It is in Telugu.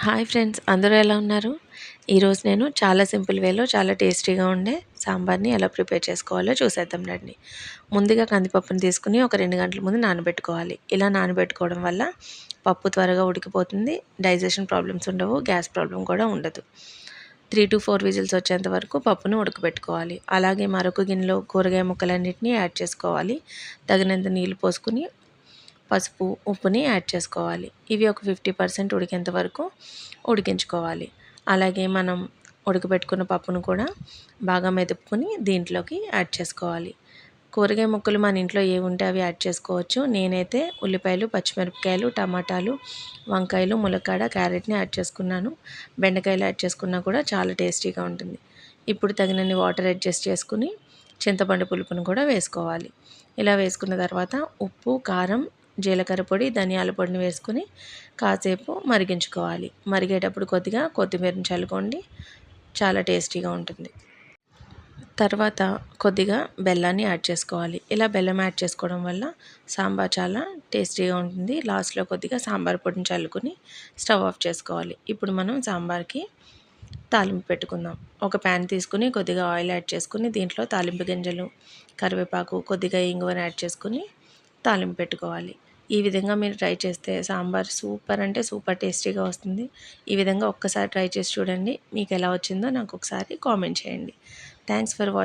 హాయ్ ఫ్రెండ్స్, అందరూ ఎలా ఉన్నారు? ఈరోజు నేను చాలా సింపుల్ వేలో చాలా టేస్టీగా ఉండే సాంబార్ని ఎలా ప్రిపేర్ చేసుకోవాలో చూసేద్దాం రండి. ముందుగా కందిపప్పుని తీసుకుని ఒక 2 గంటల ముందు నానబెట్టుకోవాలి. ఇలా నానబెట్టుకోవడం వల్ల పప్పు త్వరగా ఉడికిపోతుంది, డైజెషన్ ప్రాబ్లమ్స్ ఉండవు, గ్యాస్ ప్రాబ్లం కూడా ఉండదు. 3 to 4 విజిల్స్ వచ్చేంత వరకు పప్పును ఉడకబెట్టుకోవాలి. అలాగే మరొక గిన్నెలో కూరగాయ ముక్కలన్నిటిని యాడ్ చేసుకోవాలి. తగినంత నీళ్లు పోసుకుని పసుపు, ఉప్పుని యాడ్ చేసుకోవాలి. ఇవి ఒక 50% ఉడికేంత వరకు ఉడికించుకోవాలి. అలాగే మనం ఉడకబెట్టుకున్న పప్పును కూడా బాగా మెదుపుకొని దీంట్లోకి యాడ్ చేసుకోవాలి. కూరగాయ ముక్కలు మన ఇంట్లో ఏవి ఉంటే అవి యాడ్ చేసుకోవచ్చు. నేనైతే ఉల్లిపాయలు, పచ్చిమిరపకాయలు, టమాటాలు, వంకాయలు, ములక్కాడ, క్యారెట్ని యాడ్ చేసుకున్నాను. బెండకాయలు యాడ్ చేసుకున్నా కూడా చాలా టేస్టీగా ఉంటుంది. ఇప్పుడు తగినన్ని వాటర్ అడ్జస్ట్ చేసుకుని చింతపండు పులుపును కూడా వేసుకోవాలి. ఇలా వేసుకున్న తర్వాత ఉప్పు, కారం, జీలకర్ర పొడి, ధనియాల పొడిని వేసుకుని కాసేపు మరిగించుకోవాలి. మరిగేటప్పుడు కొద్దిగా కొత్తిమీరని చల్లుకోండి, చాలా టేస్టీగా ఉంటుంది. తర్వాత కొద్దిగా బెల్లాన్ని యాడ్ చేసుకోవాలి. ఇలా బెల్లం యాడ్ చేసుకోవడం వల్ల సాంబార్ చాలా టేస్టీగా ఉంటుంది. లాస్ట్లో కొద్దిగా సాంబార్ పొడిని చల్లుకుని స్టవ్ ఆఫ్ చేసుకోవాలి. ఇప్పుడు మనం సాంబార్కి తాలింపు పెట్టుకుందాం. ఒక ప్యాన్ తీసుకుని కొద్దిగా ఆయిల్ యాడ్ చేసుకుని దీంట్లో తాలింపు గింజలు, కరివేపాకు, కొద్దిగా ఇంగువను యాడ్ చేసుకుని తాలింపు పెట్టుకోవాలి. ఈ విధంగా మీరు ట్రై చేస్తే సాంబార్ సూపర్ అంటే సూపర్ టేస్టీగా వస్తుంది. ఈ విధంగా ఒక్కసారి ట్రై చేసి చూడండి. మీకు ఎలా వచ్చిందో నాకు ఒకసారి కామెంట్ చేయండి. Thanks for watching.